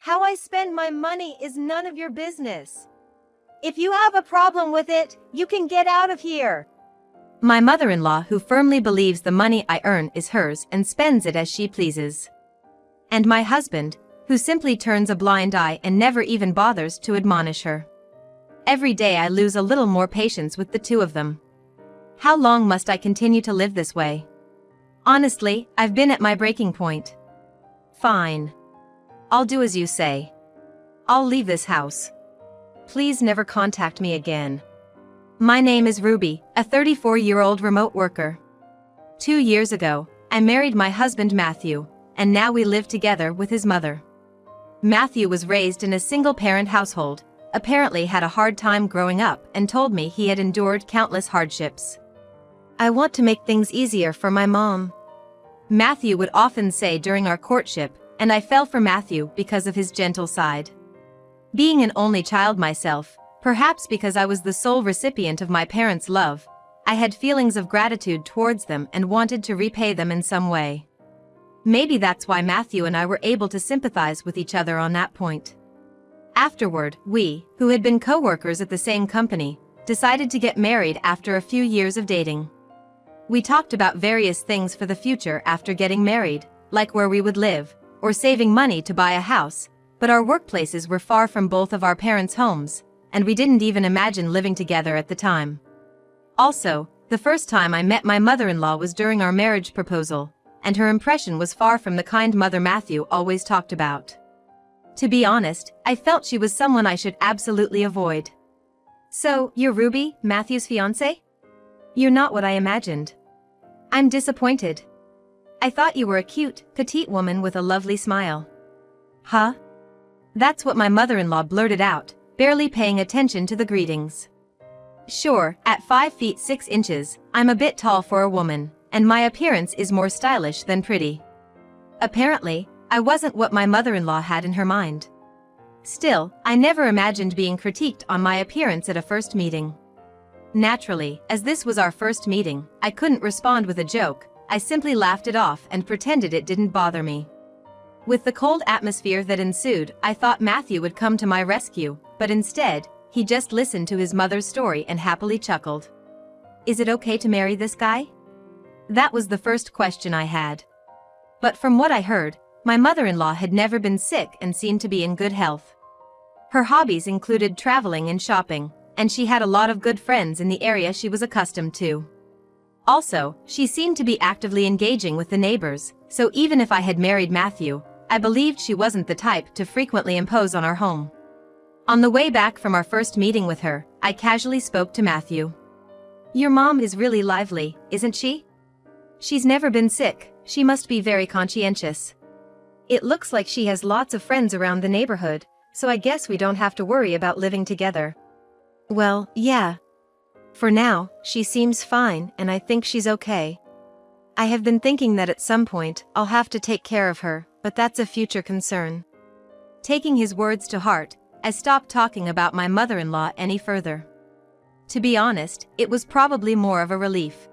How I spend my money is none of your business. If you have a problem with it, you can get out of here. My mother-in-law, who firmly believes the money I earn is hers and spends it as she pleases. And my husband, who simply turns a blind eye and never even bothers to admonish her. Every day I lose a little more patience with the two of them. How long must I continue to live this way? Honestly, I've been at my breaking point. Fine. I'll do as you say. I'll leave this house. Please never contact me again. My name is Ruby, a 34-year-old remote worker. 2 years ago, I married my husband Matthew, and now we live together with his mother. Matthew was raised in a single-parent household, apparently had a hard time growing up, and told me he had endured countless hardships. I want to make things easier for my mom, Matthew would often say during our courtship, and I fell for Matthew because of his gentle side. Being an only child myself, perhaps because I was the sole recipient of my parents' love, I had feelings of gratitude towards them and wanted to repay them in some way. Maybe that's why Matthew and I were able to sympathize with each other on that point. Afterward, we, who had been co-workers at the same company, decided to get married after a few years of dating. We talked about various things for the future after getting married, like where we would live, or saving money to buy a house, but our workplaces were far from both of our parents' homes, and we didn't even imagine living together at the time. Also, the first time I met my mother-in-law was during our marriage proposal, and her impression was far from the kind mother Matthew always talked about. To be honest, I felt she was someone I should absolutely avoid. So, you're Ruby, Matthew's fiancé? You're not what I imagined. I'm disappointed. I thought you were a cute, petite woman with a lovely smile. Huh? That's what my mother-in-law blurted out, barely paying attention to the greetings. Sure, at 5 feet 6 inches, I'm a bit tall for a woman, and my appearance is more stylish than pretty. Apparently, I wasn't what my mother-in-law had in her mind. Still, I never imagined being critiqued on my appearance at a first meeting. Naturally, as this was our first meeting, I couldn't respond with a joke. I simply laughed it off and pretended it didn't bother me. With the cold atmosphere that ensued, I thought Matthew would come to my rescue, but instead, he just listened to his mother's story and happily chuckled. Is it okay to marry this guy? That was the first question I had. But from what I heard, my mother-in-law had never been sick and seemed to be in good health. Her hobbies included traveling and shopping, and she had a lot of good friends in the area she was accustomed to. Also, she seemed to be actively engaging with the neighbors, so even if I had married Matthew, I believed she wasn't the type to frequently impose on our home. On the way back from our first meeting with her, I casually spoke to Matthew. Your mom is really lively, isn't she? She's never been sick, she must be very conscientious. It looks like she has lots of friends around the neighborhood, so I guess we don't have to worry about living together. Well, yeah. For now, she seems fine and I think she's okay. I have been thinking that at some point, I'll have to take care of her, but that's a future concern. Taking his words to heart, I stopped talking about my mother-in-law any further. To be honest, it was probably more of a relief.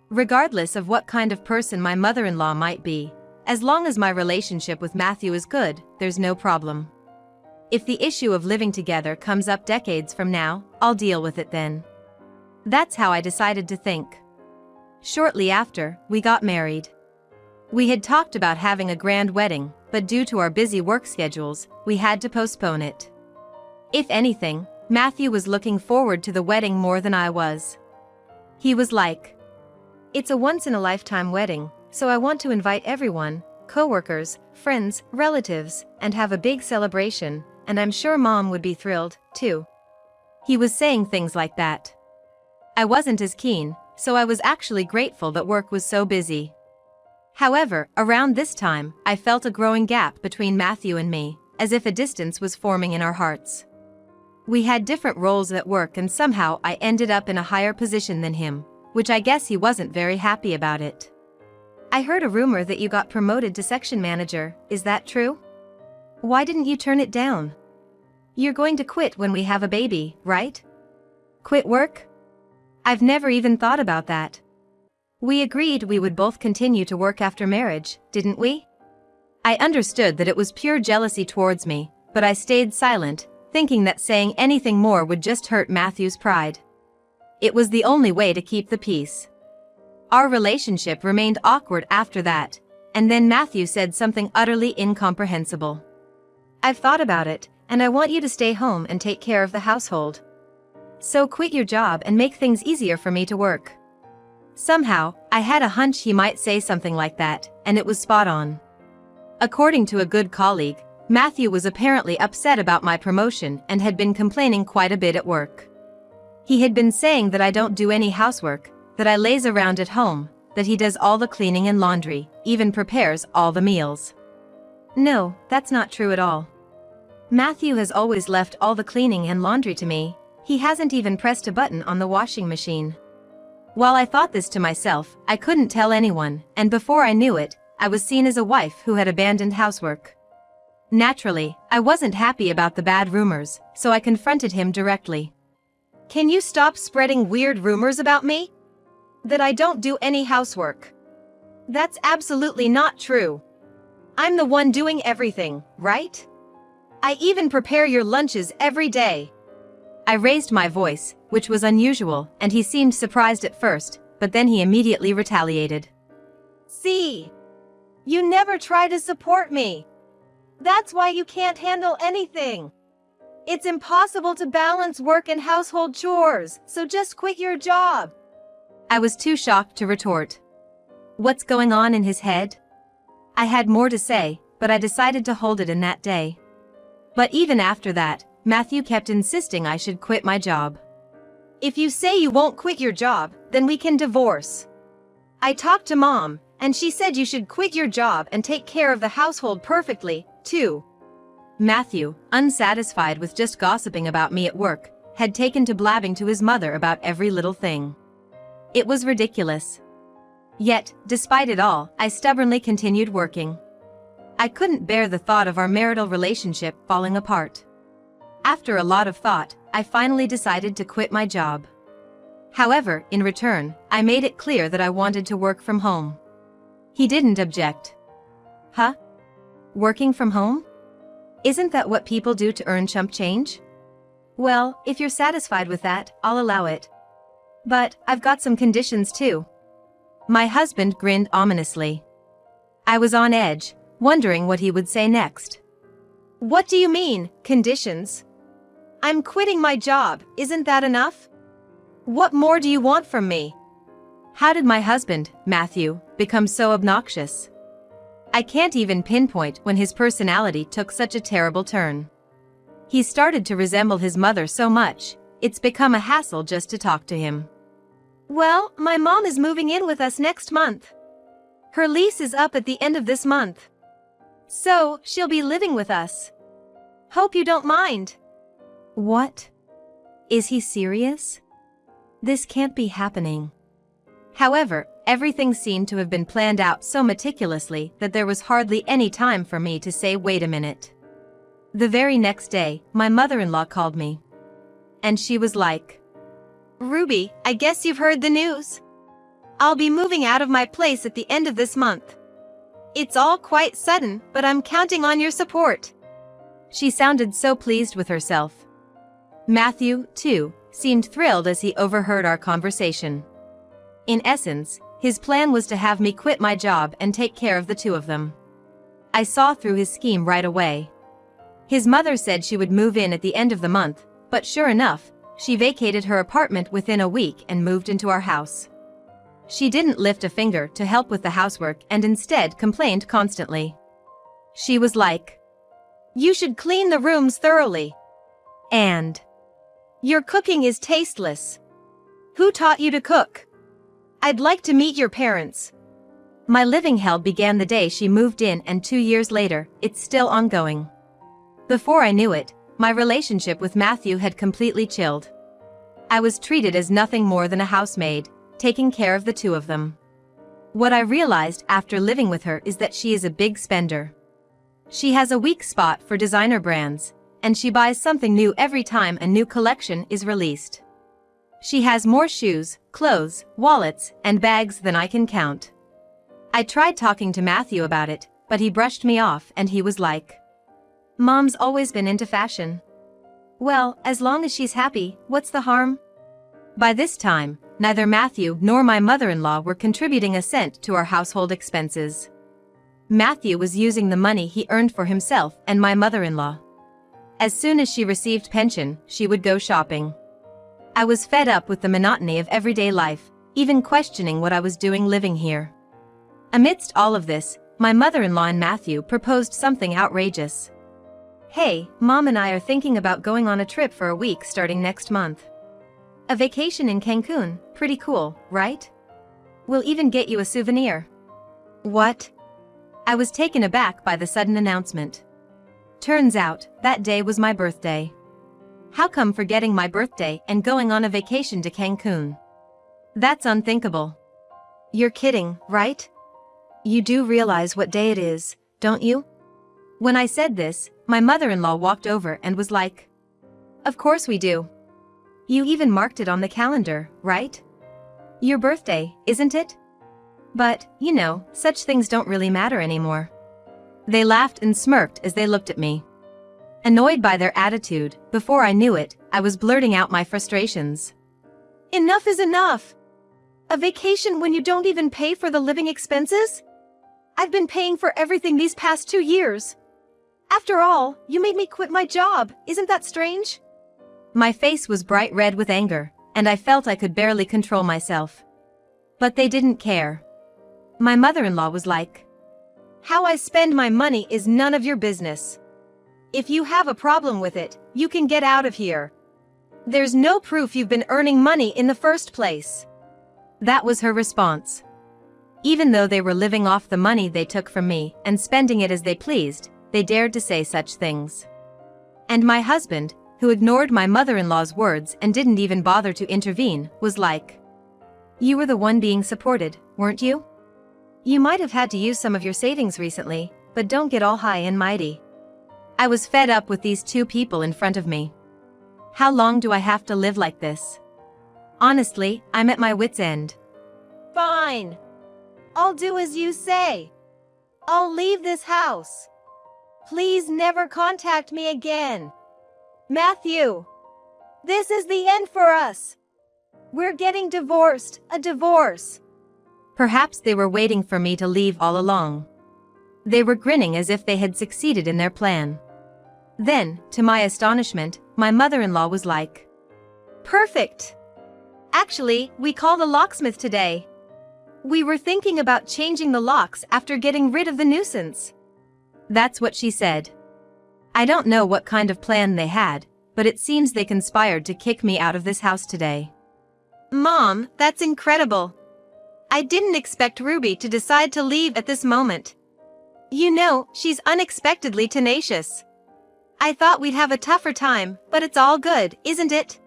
Regardless of what kind of person my mother-in-law might be, as long as my relationship with Matthew is good, there's no problem. If the issue of living together comes up decades from now, I'll deal with it then. That's how I decided to think. Shortly after, we got married. We had talked about having a grand wedding, but due to our busy work schedules, we had to postpone it. If anything, Matthew was looking forward to the wedding more than I was. He was like, "It's a once-in-a-lifetime wedding, so I want to invite everyone, co-workers, friends, relatives, and have a big celebration, and I'm sure Mom would be thrilled, too." He was saying things like that. I wasn't as keen, so I was actually grateful that work was so busy. However, around this time, I felt a growing gap between Matthew and me, as if a distance was forming in our hearts. We had different roles at work and somehow I ended up in a higher position than him, which I guess he wasn't very happy about it. I heard a rumor that you got promoted to section manager, is that true? Why didn't you turn it down? You're going to quit when we have a baby, right? Quit work? I've never even thought about that. We agreed we would both continue to work after marriage, didn't we? I understood that it was pure jealousy towards me, but I stayed silent, thinking that saying anything more would just hurt Matthew's pride. It was the only way to keep the peace. Our relationship remained awkward after that, and then Matthew said something utterly incomprehensible. "I've thought about it, and I want you to stay home and take care of the household. So quit your job and make things easier for me to work." Somehow, I had a hunch he might say something like that, and it was spot on. According to a good colleague, Matthew was apparently upset about my promotion and had been complaining quite a bit at work. He had been saying that I don't do any housework, that I laze around at home, that he does all the cleaning and laundry, even prepares all the meals. No, that's not true at all. Matthew has always left all the cleaning and laundry to me. He hasn't even pressed a button on the washing machine. While I thought this to myself, I couldn't tell anyone, and before I knew it, I was seen as a wife who had abandoned housework. Naturally, I wasn't happy about the bad rumors, so I confronted him directly. "Can you stop spreading weird rumors about me? That I don't do any housework? That's absolutely not true. I'm the one doing everything, right? I even prepare your lunches every day." I raised my voice, which was unusual, and he seemed surprised at first, but then he immediately retaliated. "See? You never try to support me. That's why you can't handle anything. It's impossible to balance work and household chores, so just quit your job." I was too shocked to retort. What's going on in his head? I had more to say, but I decided to hold it in that day. But even after that, Matthew kept insisting I should quit my job. "If you say you won't quit your job, then we can divorce. I talked to Mom, and she said you should quit your job and take care of the household perfectly, too." Matthew, unsatisfied with just gossiping about me at work, had taken to blabbing to his mother about every little thing. It was ridiculous. Yet, despite it all, I stubbornly continued working. I couldn't bear the thought of our marital relationship falling apart. After a lot of thought, I finally decided to quit my job. However, in return, I made it clear that I wanted to work from home. He didn't object. "Huh? Working from home? Isn't that what people do to earn chump change? Well, if you're satisfied with that, I'll allow it. But I've got some conditions too." My husband grinned ominously. I was on edge, wondering what he would say next. "What do you mean, conditions? I'm quitting my job, isn't that enough? What more do you want from me?" How did my husband, Matthew, become so obnoxious? I can't even pinpoint when his personality took such a terrible turn. He started to resemble his mother so much, it's become a hassle just to talk to him. "Well, my mom is moving in with us next month. Her lease is up at the end of this month. So, she'll be living with us. Hope you don't mind." What? Is he serious? This can't be happening. However, everything seemed to have been planned out so meticulously that there was hardly any time for me to say wait a minute. The very next day, my mother-in-law called me. And she was like, "Ruby, I guess you've heard the news. I'll be moving out of my place at the end of this month. It's all quite sudden, but I'm counting on your support." She sounded so pleased with herself. Matthew, too, seemed thrilled as he overheard our conversation. In essence, his plan was to have me quit my job and take care of the two of them. I saw through his scheme right away. His mother said she would move in at the end of the month, but sure enough, she vacated her apartment within a week and moved into our house. She didn't lift a finger to help with the housework and instead complained constantly. She was like, "You should clean the rooms thoroughly. And your cooking is tasteless. Who taught you to cook? I'd like to meet your parents." My living hell began the day she moved in, and 2 years later, it's still ongoing. Before I knew it, my relationship with Matthew had completely chilled. I was treated as nothing more than a housemaid, taking care of the two of them. What I realized after living with her is that she is a big spender. She has a weak spot for designer brands, and she buys something new every time a new collection is released. She has more shoes, clothes, wallets, and bags than I can count. I tried talking to Matthew about it, but he brushed me off and he was like, "Mom's always been into fashion." Well, as long as she's happy, what's the harm? By this time, neither Matthew nor my mother-in-law were contributing a cent to our household expenses. Matthew was using the money he earned for himself and my mother-in-law. As soon as she received pension, she would go shopping. I was fed up with the monotony of everyday life, even questioning what I was doing living here. Amidst all of this, my mother-in-law and Matthew proposed something outrageous. "Hey, Mom and I are thinking about going on a trip for a week starting next month. A vacation in Cancun, pretty cool, right? We'll even get you a souvenir." What? I was taken aback by the sudden announcement. Turns out, that day was my birthday. How come forgetting my birthday and going on a vacation to Cancun? That's unthinkable. You're kidding, right? You do realize what day it is, don't you? When I said this, my mother-in-law walked over and was like, "Of course we do. You even marked it on the calendar, right? Your birthday, isn't it? But, you know, such things don't really matter anymore." They laughed and smirked as they looked at me. Annoyed by their attitude, before I knew it, I was blurting out my frustrations. Enough is enough! A vacation when you don't even pay for the living expenses? I've been paying for everything these past 2 years. After all, you made me quit my job, isn't that strange? My face was bright red with anger, and I felt I could barely control myself. But they didn't care. My mother-in-law was like, "How I spend my money is none of your business. If you have a problem with it, you can get out of here. There's no proof you've been earning money in the first place." That was her response. Even though they were living off the money they took from me and spending it as they pleased, they dared to say such things. And my husband, who ignored my mother-in-law's words and didn't even bother to intervene, was like, "You were the one being supported, weren't you? You might have had to use some of your savings recently, but don't get all high and mighty." I was fed up with these two people in front of me. How long do I have to live like this? Honestly, I'm at my wit's end. Fine. I'll do as you say. I'll leave this house. Please never contact me again. Matthew, this is the end for us. We're getting divorced, a divorce. Perhaps they were waiting for me to leave all along. They were grinning as if they had succeeded in their plan. Then, to my astonishment, my mother-in-law was like, "Perfect. Actually, we called a locksmith today. We were thinking about changing the locks after getting rid of the nuisance." That's what she said. I don't know what kind of plan they had, but it seems they conspired to kick me out of this house today. Mom, that's incredible. I didn't expect Ruby to decide to leave at this moment. You know, she's unexpectedly tenacious. I thought we'd have a tougher time, but it's all good, isn't it?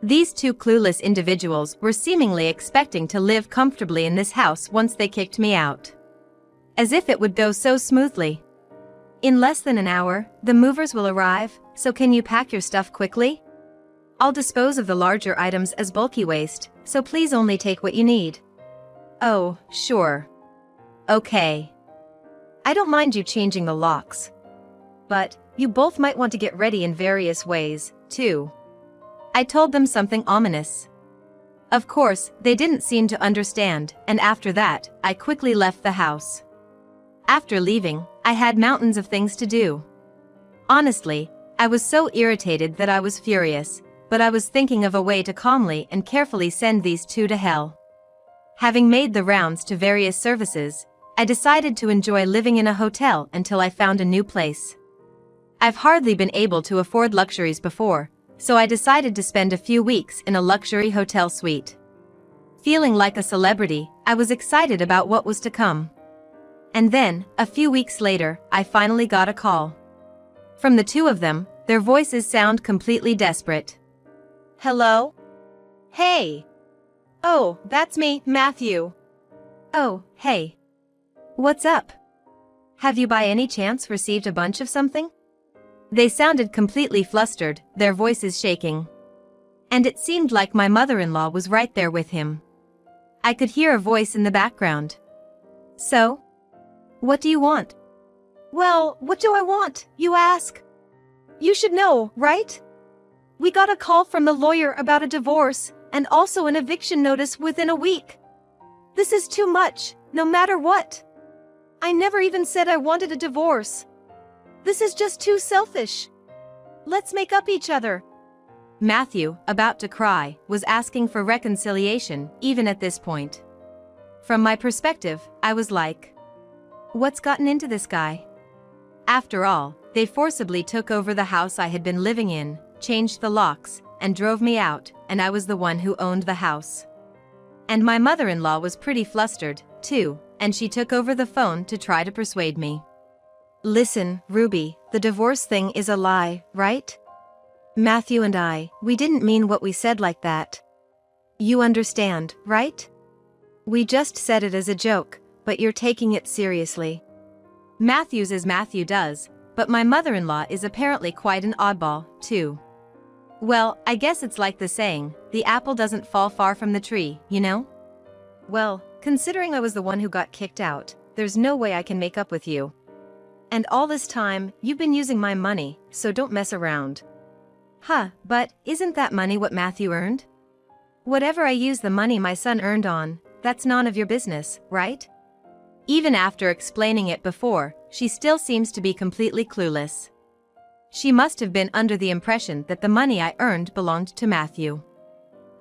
These two clueless individuals were seemingly expecting to live comfortably in this house once they kicked me out. As if it would go so smoothly. "In less than an hour, the movers will arrive, so can you pack your stuff quickly? I'll dispose of the larger items as bulky waste, so please only take what you need." Oh, sure. Okay. I don't mind you changing the locks. But, you both might want to get ready in various ways, too. I told them something ominous. Of course, they didn't seem to understand, and after that, I quickly left the house. After leaving, I had mountains of things to do. Honestly, I was so irritated that I was furious, but I was thinking of a way to calmly and carefully send these two to hell. Having made the rounds to various services, I decided to enjoy living in a hotel until I found a new place. I've hardly been able to afford luxuries before, so I decided to spend a few weeks in a luxury hotel suite. Feeling like a celebrity, I was excited about what was to come. And then, a few weeks later, I finally got a call. From the two of them, their voices sound completely desperate. "Hello? Hey. Oh, that's me, Matthew." "Oh, hey. What's up? Have you by any chance received a bunch of something?" They sounded completely flustered, their voices shaking. And it seemed like my mother-in-law was right there with him. I could hear a voice in the background. "So? What do you want?" Well, what do I want, you ask? You should know, right? We got a call from the lawyer about a divorce, and also an eviction notice within a week. This is too much, no matter what. I never even said I wanted a divorce. This is just too selfish. Let's make up each other. Matthew, about to cry, was asking for reconciliation, even at this point. From my perspective, I was like, what's gotten into this guy? After all, they forcibly took over the house I had been living in, changed the locks, and drove me out, and I was the one who owned the house. And my mother-in-law was pretty flustered, too, and she took over the phone to try to persuade me. Listen, Ruby, the divorce thing is a lie, right? Matthew and I, we didn't mean what we said like that. You understand, right? We just said it as a joke, but you're taking it seriously. Matthew's as Matthew does, but my mother-in-law is apparently quite an oddball, too. Well, I guess it's like the saying, the apple doesn't fall far from the tree, you know? Well, considering I was the one who got kicked out, there's no way I can make up with you. And all this time, you've been using my money, so don't mess around. Huh, but isn't that money what Matthew earned? Whatever I use the money my son earned on, that's none of your business, right? Even after explaining it before, she still seems to be completely clueless. She must have been under the impression that the money I earned belonged to Matthew.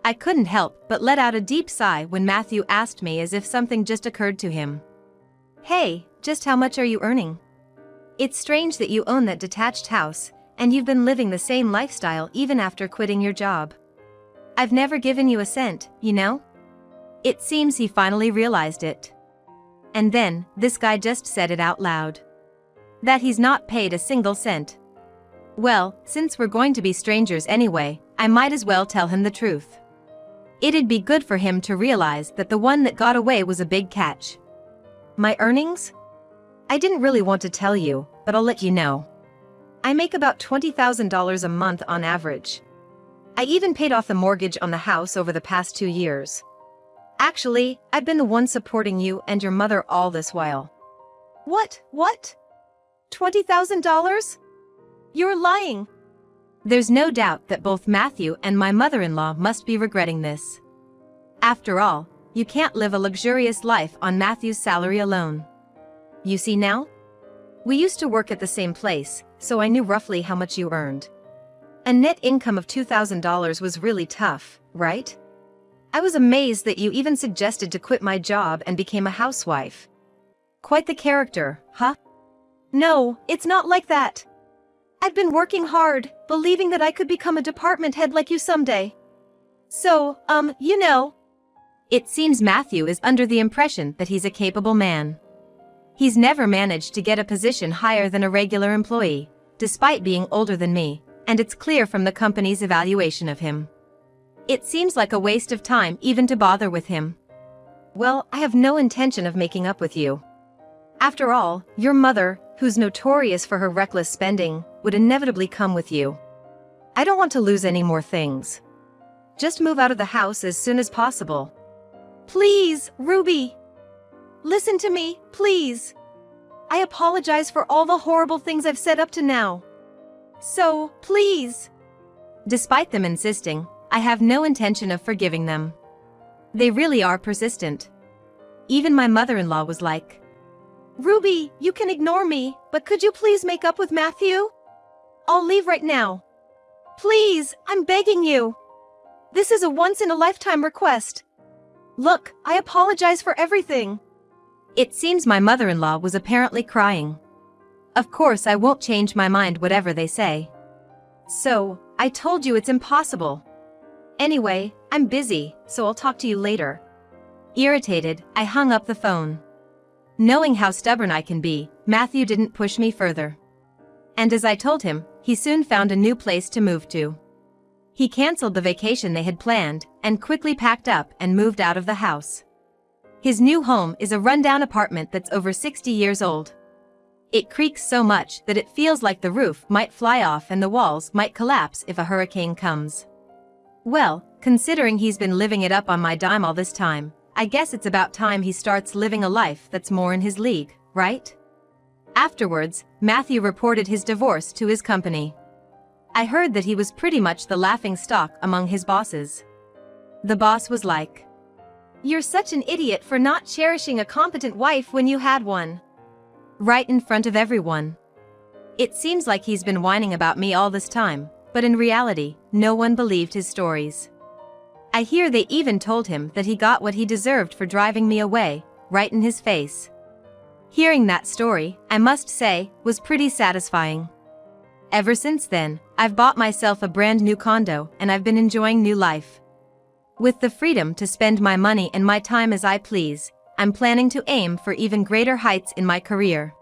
I couldn't help but let out a deep sigh when Matthew asked me as if something just occurred to him. Hey, just how much are you earning? It's strange that you own that detached house, and you've been living the same lifestyle even after quitting your job. I've never given you a cent, you know? It seems he finally realized it. And then, this guy just said it out loud. That he's not paid a single cent. Well, since we're going to be strangers anyway, I might as well tell him the truth. It'd be good for him to realize that the one that got away was a big catch. My earnings? I didn't really want to tell you, but I'll let you know. I make about $20,000 a month on average. I even paid off the mortgage on the house over the past 2 years. Actually, I've been the one supporting you and your mother all this while. What? $20,000? You're lying. There's no doubt that both Matthew and my mother-in-law must be regretting this. After all, you can't live a luxurious life on Matthew's salary alone. You see now? We used to work at the same place, so I knew roughly how much you earned. A net income of $2,000 was really tough, right? I was amazed that you even suggested to quit my job and became a housewife. Quite the character, huh? No, it's not like that. I'd been working hard, believing that I could become a department head like you someday. So, you know. It seems Matthew is under the impression that he's a capable man. He's never managed to get a position higher than a regular employee, despite being older than me, and it's clear from the company's evaluation of him. It seems like a waste of time even to bother with him. Well, I have no intention of making up with you. After all, your mother, who's notorious for her reckless spending, would inevitably come with you. I don't want to lose any more things. Just move out of the house as soon as possible. Please, Ruby. Listen to me, please. I apologize for all the horrible things I've said up to now. So, please. Despite them insisting, I have no intention of forgiving them. They really are persistent. Even my mother-in-law was like, Ruby, you can ignore me, but could you please make up with Matthew? I'll leave right now. Please, I'm begging you. This is a once-in-a-lifetime request. Look, I apologize for everything. It seems my mother-in-law was apparently crying. Of course I won't change my mind whatever they say. So, I told you it's impossible. Anyway, I'm busy, so I'll talk to you later. Irritated, I hung up the phone. Knowing how stubborn I can be, Matthew didn't push me further. And as I told him, he soon found a new place to move to. He canceled the vacation they had planned, and quickly packed up and moved out of the house. His new home is a rundown apartment that's over 60 years old. It creaks so much that it feels like the roof might fly off and the walls might collapse if a hurricane comes. Well, considering he's been living it up on my dime all this time, I guess it's about time he starts living a life that's more in his league, right? Afterwards, Matthew reported his divorce to his company. I heard that he was pretty much the laughing stock among his bosses. The boss was like, "You're such an idiot for not cherishing a competent wife when you had one." Right in front of everyone. It seems like he's been whining about me all this time, but in reality, no one believed his stories. I hear they even told him that he got what he deserved for driving me away, right in his face. Hearing that story, I must say, was pretty satisfying. Ever since then, I've bought myself a brand new condo and I've been enjoying new life. With the freedom to spend my money and my time as I please, I'm planning to aim for even greater heights in my career.